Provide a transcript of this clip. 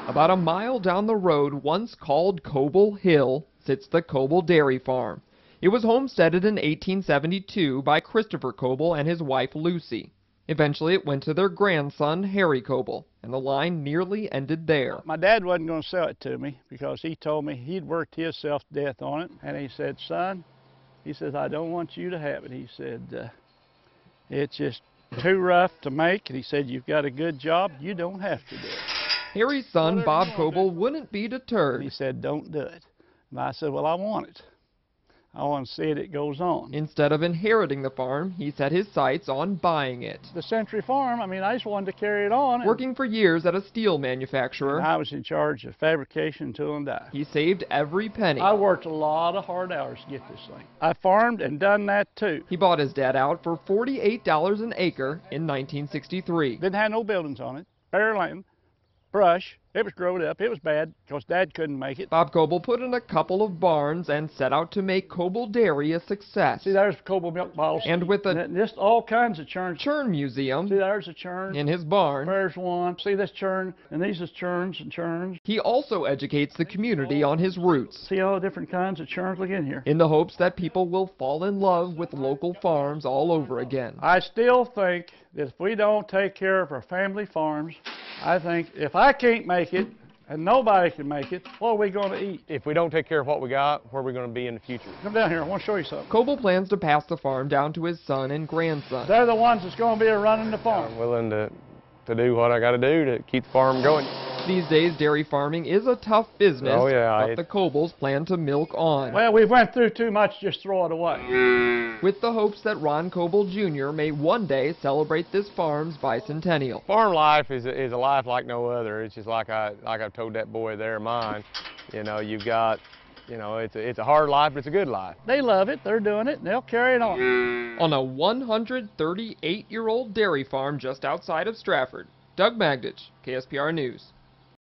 About a mile down the road, once called Coble Hill, sits the Coble Dairy Farm. It was homesteaded in 1872 by Christopher Coble and his wife Lucy. Eventually it went to their grandson Harry Coble, and the line nearly ended there. My dad wasn't going to sell it to me because he told me he'd worked himself to death on it, and he said, son, he says, I don't want you to have it. He said, it's just too rough to make. And he said, you've got a good job, you don't have to do it. Harry's son, Bob Coble, wouldn't be deterred. He said, don't do it. And I said, well, I want it. I want to see it goes on. Instead of inheriting the farm, he set his sights on buying it. The Century Farm, I mean, I just wanted to carry it on. Working for years at a steel manufacturer, I was in charge of fabrication until I died. He saved every penny. I worked a lot of hard hours to get this thing. I farmed and done that too. He bought his dad out for $48 an acre in 1963. Didn't have no buildings on it, bare land, brush. It was growed up. It was bad because Dad couldn't make it. Bob Coble put in a couple of barns and set out to make Coble Dairy a success. See, there's Coble milk bottles. And with a just all kinds of churns. churn museum, See, there's a churn. in his barn. There's one. See this churn, and these is churns and churns. He also educates the community on his roots, See all the different kinds of churns? Look in here. in the hopes that people will fall in love with local farms all over again. I still think that if we don't take care of our family farms, I think if I can't make it, and nobody can make it, what are we going to eat? If we don't take care of what we got, where are we going to be in the future? Come down here, I want to show you something. Coble plans to pass the farm down to his son and grandson. They're the ones that's going to be running the farm. I'm willing to do what I got to do to keep the farm going. These days, dairy farming is a tough business, Oh, yeah, but the Cobles plan to milk on, Well, we went through too much, just throw it away. with the hopes that Ron Coble Jr. may one day celebrate this farm's bicentennial. Farm life is a life like no other. It's just like I've told that boy there, mine. You know, you've got, you know, it's a hard life, but it's a good life. They love it, they're doing it, and they'll carry it on. On a 138-year-old dairy farm just outside of Strafford, Doug Magditch, KSPR News.